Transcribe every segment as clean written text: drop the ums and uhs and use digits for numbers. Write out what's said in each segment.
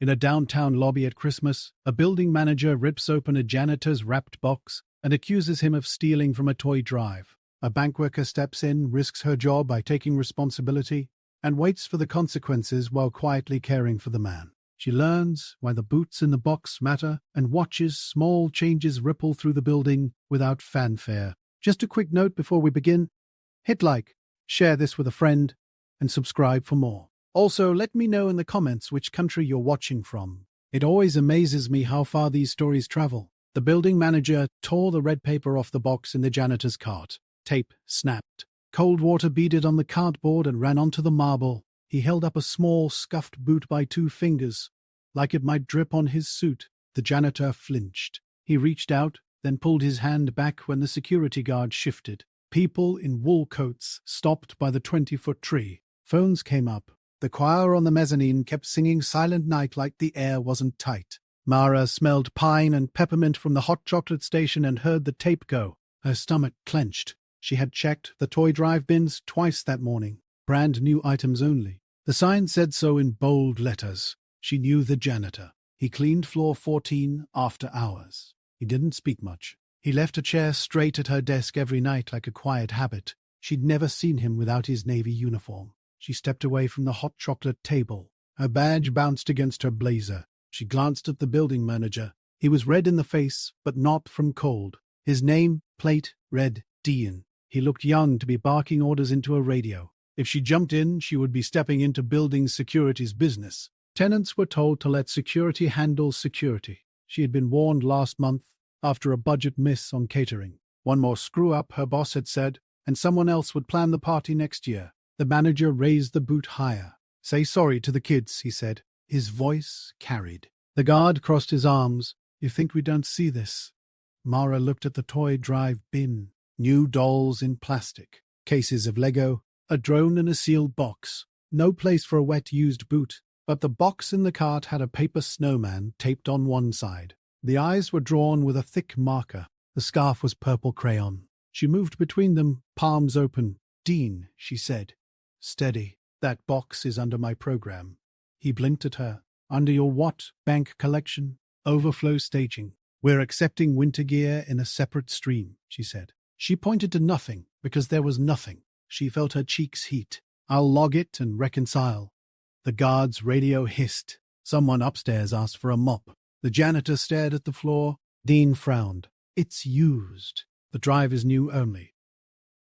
In a downtown lobby at Christmas, a building manager rips open a janitor's wrapped box and accuses him of stealing from a toy drive. A bank worker steps in, risks her job by taking responsibility, and waits for the consequences while quietly caring for the man. She learns why the boots in the box matter and watches small changes ripple through the building without fanfare. Just a quick note before we begin: hit like, share this with a friend, and subscribe for more. Also, let me know in the comments which country you're watching from. It always amazes me how far these stories travel. The building manager tore the red paper off the box in the janitor's cart. Tape snapped. Cold water beaded on the cardboard and ran onto the marble. He held up a small, scuffed boot by 2 fingers, like it might drip on his suit. The janitor flinched. He reached out, then pulled his hand back when the security guard shifted. People in wool coats stopped by the 20-foot tree. Phones came up. The choir on the mezzanine kept singing Silent Night like the air wasn't tight. Mara smelled pine and peppermint from the hot chocolate station and heard the tape go. Her stomach clenched. She had checked the toy drive bins twice that morning. Brand new items only. The sign said so in bold letters. She knew the janitor. He cleaned floor 14 after hours. He didn't speak much. He left a chair straight at her desk every night like a quiet habit. She'd never seen him without his navy uniform. She stepped away from the hot chocolate table. Her badge bounced against her blazer. She glanced at the building manager. He was red in the face, but not from cold. His name plate read Dean. He looked young to be barking orders into a radio. If she jumped in, she would be stepping into building security's business. Tenants were told to let security handle security. She had been warned last month after a budget miss on catering. One more screw-up, her boss had said, and someone else would plan the party next year. The manager raised the boot higher. "Say sorry to the kids," he said. His voice carried. The guard crossed his arms. "You think we don't see this?" Mara looked at the toy drive bin. New dolls in plastic. Cases of Lego. A drone in a sealed box. No place for a wet used boot. But the box in the cart had a paper snowman taped on one side. The eyes were drawn with a thick marker. The scarf was purple crayon. She moved between them, palms open. "Dean," she said. "Steady. That box is under my program." He blinked at her. "Under your what? Bank collection? Overflow staging. We're accepting winter gear in a separate stream," she said. She pointed to nothing, because there was nothing. She felt her cheeks heat. "I'll log it and reconcile." The guard's radio hissed. Someone upstairs asked for a mop. The janitor stared at the floor. Dean frowned. "It's used. The drive is new only."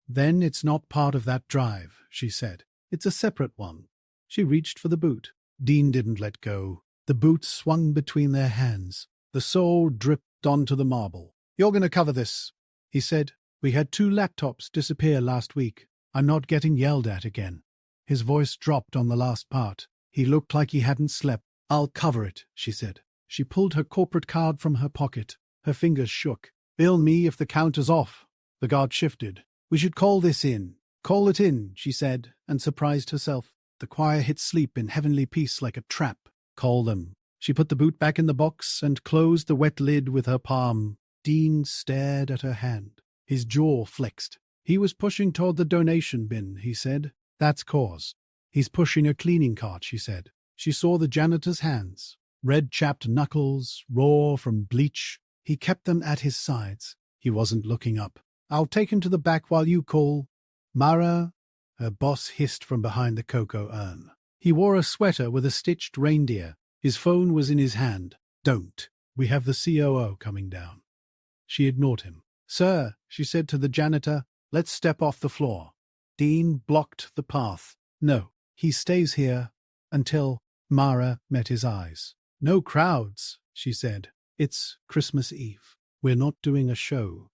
"Then it's not part of that drive," she said. "It's a separate one." She reached for the boot. Dean didn't let go. The boot swung between their hands. The sole dripped onto the marble. "You're going to cover this," he said. "We had 2 laptops disappear last week. I'm not getting yelled at again." His voice dropped on the last part. He looked like he hadn't slept. "I'll cover it," she said. She pulled her corporate card from her pocket. Her fingers shook. "Bill me if the count is off." The guard shifted. "We should call this in." "Call it in," she said, and surprised herself. The choir hit sleep in heavenly peace like a trap. "Call them." She put the boot back in the box and closed the wet lid with her palm. Dean stared at her hand. His jaw flexed. "He was pushing toward the donation bin," he said. "That's cause." "He's pushing a cleaning cart," she said. She saw the janitor's hands. Red-chapped knuckles, raw from bleach. He kept them at his sides. He wasn't looking up. "I'll take him to the back while you call." "Mara," her boss hissed from behind the cocoa urn. He wore a sweater with a stitched reindeer. His phone was in his hand. "Don't. We have the COO coming down." She ignored him. "Sir," she said to the janitor, "let's step off the floor." Dean blocked the path. "No, he stays here until—" Mara met his eyes. "No crowds," she said. "It's Christmas Eve. We're not doing a show."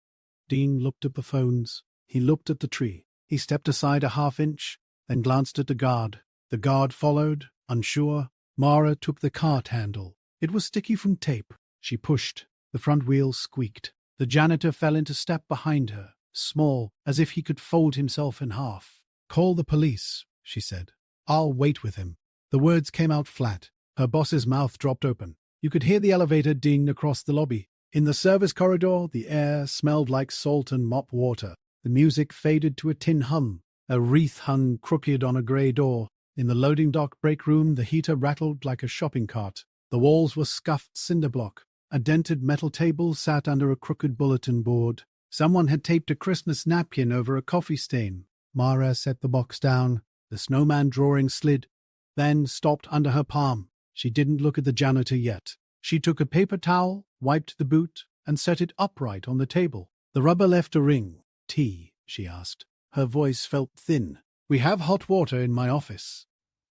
Dean looked at the phones. He looked at the tree. He stepped aside a half-inch, then glanced at the guard. The guard followed, unsure. Mara took the cart handle. It was sticky from tape. She pushed. The front wheels squeaked. The janitor fell into step behind her, small, as if he could fold himself in half. "Call the police," she said. "I'll wait with him." The words came out flat. Her boss's mouth dropped open. You could hear the elevator ding across the lobby. In the service corridor, the air smelled like salt and mop water. The music faded to a tin hum. A wreath hung crooked on a grey door. In the loading dock break room, the heater rattled like a shopping cart. The walls were scuffed cinder block. A dented metal table sat under a crooked bulletin board. Someone had taped a Christmas napkin over a coffee stain. Mara set the box down. The snowman drawing slid, then stopped under her palm. She didn't look at the janitor yet. She took a paper towel, wiped the boot, and set it upright on the table. The rubber left a ring. "Tea?" she asked. Her voice felt thin. "We have hot water in my office."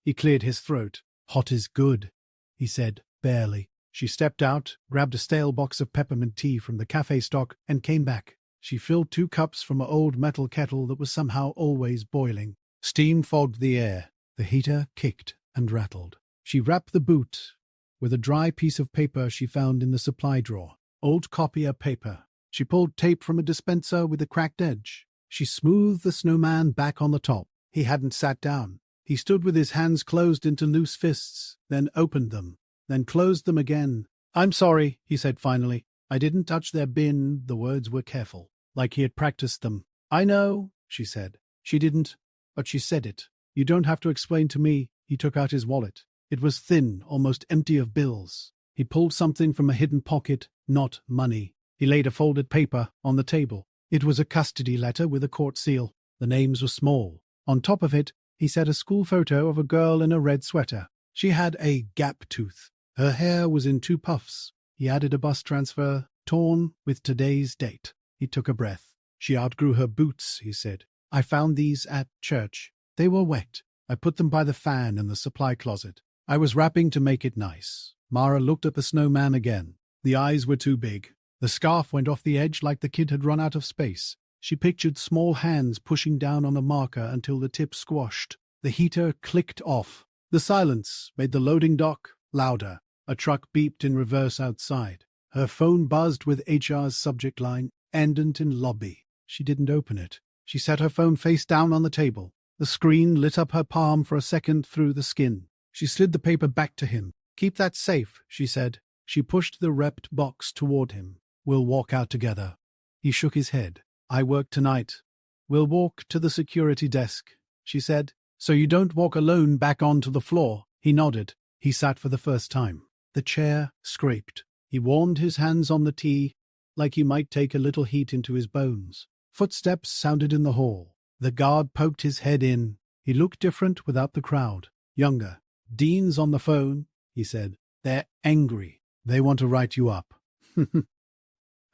He cleared his throat. "Hot is good," he said, barely. She stepped out, grabbed a stale box of peppermint tea from the cafe stock, and came back. She filled 2 cups from an old metal kettle that was somehow always boiling. Steam fogged the air. The heater kicked and rattled. She wrapped the boot with a dry piece of paper she found in the supply drawer. Old copier paper. She pulled tape from a dispenser with a cracked edge. She smoothed the snowman back on the top. He hadn't sat down. He stood with his hands closed into loose fists, then opened them, then closed them again. "I'm sorry," he said finally. "I didn't touch their bin." The words were careful, like he had practiced them. "I know," she said. She didn't, but she said it. "You don't have to explain to me." He took out his wallet. It was thin, almost empty of bills. He pulled something from a hidden pocket, not money. He laid a folded paper on the table. It was a custody letter with a court seal. The names were small. On top of it, he set a school photo of a girl in a red sweater. She had a gap tooth. Her hair was in 2 puffs. He added a bus transfer, torn with today's date. He took a breath. "She outgrew her boots," he said. "I found these at church. They were wet. I put them by the fan in the supply closet. I was wrapping to make it nice." Mara looked at the snowman again. The eyes were too big. The scarf went off the edge like the kid had run out of space. She pictured small hands pushing down on a marker until the tip squashed. The heater clicked off. The silence made the loading dock louder. A truck beeped in reverse outside. Her phone buzzed with HR's subject line, "Endant in lobby." She didn't open it. She set her phone face down on the table. The screen lit up her palm for a second through the skin. She slid the paper back to him. "Keep that safe," she said. She pushed the wrapped box toward him. "We'll walk out together." He shook his head. "I work tonight." "We'll walk to the security desk," she said. "So you don't walk alone back onto the floor." He nodded. He sat for the first time. The chair scraped. He warmed his hands on the tea, like he might take a little heat into his bones. Footsteps sounded in the hall. The guard poked his head in. He looked different without the crowd. Younger. "Dean's on the phone," he said. "They're angry. They want to write you up."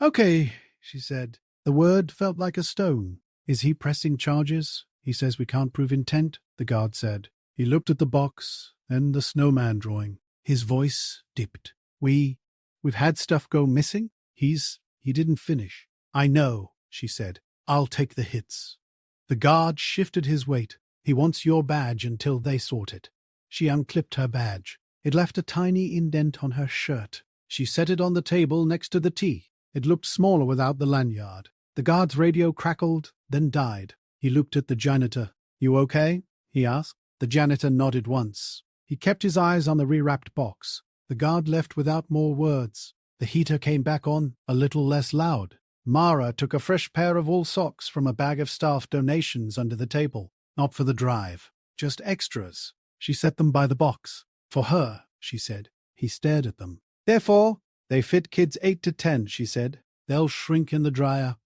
"Okay," she said. The word felt like a stone. "Is he pressing charges?" "He says we can't prove intent," the guard said. He looked at the box, then the snowman drawing. His voice dipped. We've had stuff go missing?" He didn't finish. "I know," she said. "I'll take the hits." The guard shifted his weight. "He wants your badge until they sort it." She unclipped her badge. It left a tiny indent on her shirt. She set it on the table next to the tea. It looked smaller without the lanyard. The guard's radio crackled, then died. He looked at the janitor. "You okay?" he asked. The janitor nodded once. He kept his eyes on the rewrapped box. The guard left without more words. The heater came back on, a little less loud. Mara took a fresh pair of wool socks from a bag of staff donations under the table. Not for the drive, just extras. She set them by the box. "For her," she said. He stared at them. "Therefore, they fit kids 8 to 10, she said. "They'll shrink in the dryer."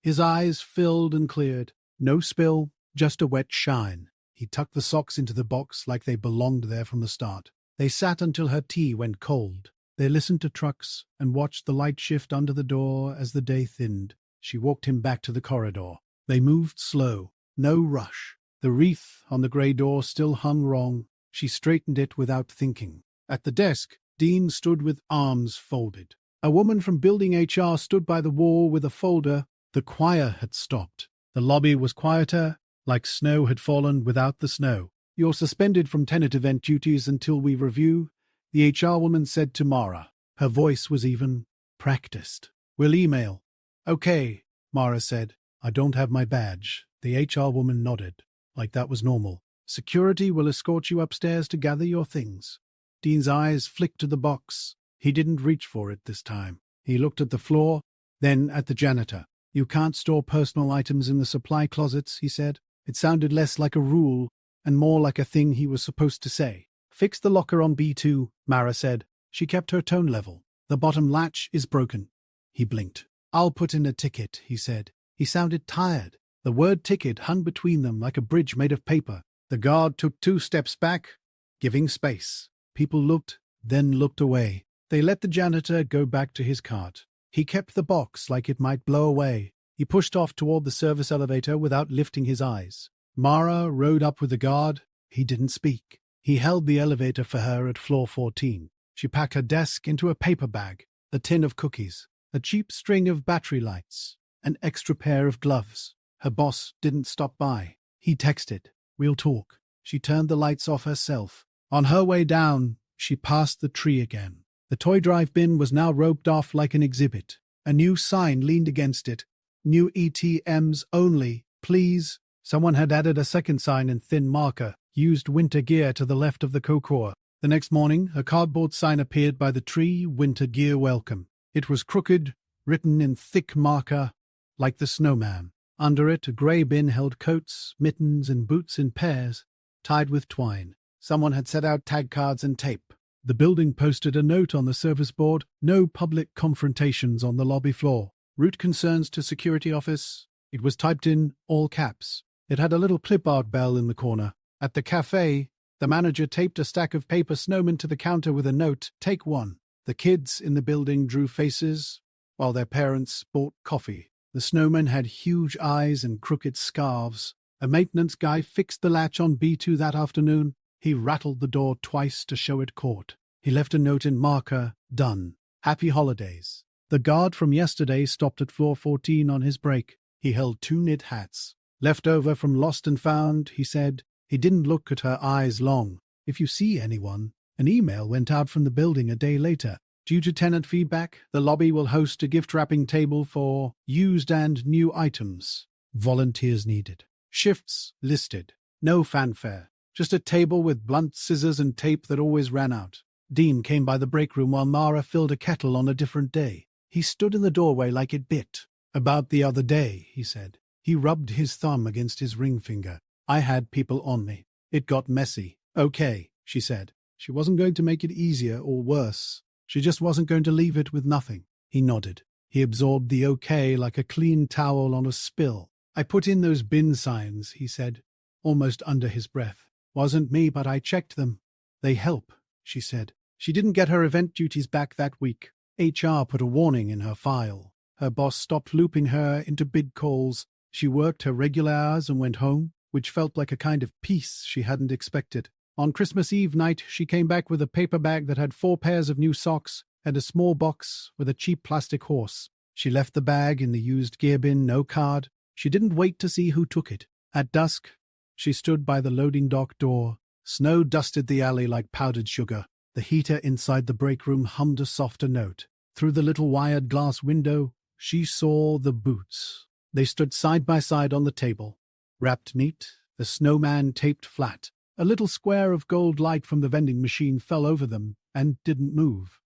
His eyes filled and cleared. No spill, just a wet shine. He tucked the socks into the box like they belonged there from the start. They sat until her tea went cold. They listened to trucks and watched the light shift under the door as the day thinned. She walked him back to the corridor. They moved slow, no rush. The wreath on the grey door still hung wrong. She straightened it without thinking. At the desk, Dean stood with arms folded. A woman from Building HR stood by the wall with a folder. The choir had stopped. The lobby was quieter, like snow had fallen without the snow. "You're suspended from tenant event duties until we review," the HR woman said to Mara. Her voice was even practiced. "We'll email." "Okay," Mara said. "I don't have my badge." The HR woman nodded, like that was normal. "Security will escort you upstairs to gather your things." Dean's eyes flicked to the box. He didn't reach for it this time. He looked at the floor, then at the janitor. "You can't store personal items in the supply closets," he said. It sounded less like a rule and more like a thing he was supposed to say. "Fix the locker on B2, Mara said. She kept her tone level. "The bottom latch is broken." He blinked. "I'll put in a ticket," he said. He sounded tired. The word ticket hung between them like a bridge made of paper. The guard took 2 steps back, giving space. People looked, then looked away. They let the janitor go back to his cart. He kept the box like it might blow away. He pushed off toward the service elevator without lifting his eyes. Mara rode up with the guard. He didn't speak. He held the elevator for her at floor 14. She packed her desk into a paper bag, a tin of cookies, a cheap string of battery lights, an extra pair of gloves. Her boss didn't stop by. He texted, "We'll talk." She turned the lights off herself. On her way down, she passed the tree again. The toy drive bin was now roped off like an exhibit. A new sign leaned against it. "New ETMs only, please." Someone had added a second sign in thin marker, "Used winter gear" to the left of the Kokor. The next morning, a cardboard sign appeared by the tree, "Winter gear welcome." It was crooked, written in thick marker, like the snowman. Under it, a grey bin held coats, mittens, and boots in pairs, tied with twine. Someone had set out tag cards and tape. The building posted a note on the service board, "No public confrontations on the lobby floor. Root concerns to security office." It was typed in all caps. It had a little clipboard bell in the corner. At the cafe, the manager taped a stack of paper snowmen to the counter with a note, "Take one." The kids in the building drew faces, while their parents bought coffee. The snowmen had huge eyes and crooked scarves. A maintenance guy fixed the latch on B2 that afternoon. He rattled the door twice to show it caught. He left a note in marker, "Done. Happy holidays." The guard from yesterday stopped at floor 14 on his break. He held 2 knit hats. "Left over from Lost and Found," he said. He didn't look at her eyes long. "If you see anyone." An email went out from the building a day later. "Due to tenant feedback, the lobby will host a gift wrapping table for used and new items. Volunteers needed. Shifts listed. No fanfare. Just a table with blunt scissors and tape that always ran out." Dean came by the break room while Mara filled a kettle on a different day. He stood in the doorway like it bit. "About the other day," he said. He rubbed his thumb against his ring finger. "I had people on me. It got messy." "Okay," she said. She wasn't going to make it easier or worse. She just wasn't going to leave it with nothing. He nodded. He absorbed the okay like a clean towel on a spill. "I put in those bin signs," he said, almost under his breath. "Wasn't me, but I checked them. They help," she said. She didn't get her event duties back that week. HR put a warning in her file. Her boss stopped looping her into bid calls. She worked her regular hours and went home, which felt like a kind of peace she hadn't expected. On Christmas Eve night, she came back with a paper bag that had 4 pairs of new socks and a small box with a cheap plastic horse. She left the bag in the used gear bin, no card. She didn't wait to see who took it. At dusk, she stood by the loading dock door. Snow dusted the alley like powdered sugar. The heater inside the break room hummed a softer note. Through the little wired glass window, she saw the boots. They stood side by side on the table, wrapped neat, the snowman taped flat. A little square of gold light from the vending machine fell over them and didn't move.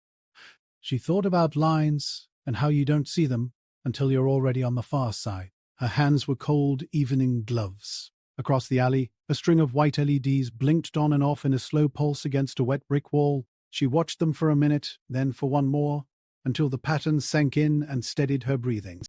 She thought about lines and how you don't see them until you're already on the far side. Her hands were cold evening gloves. Across the alley, a string of white LEDs blinked on and off in a slow pulse against a wet brick wall. She watched them for a minute, then for one more, until the pattern sank in and steadied her breathing.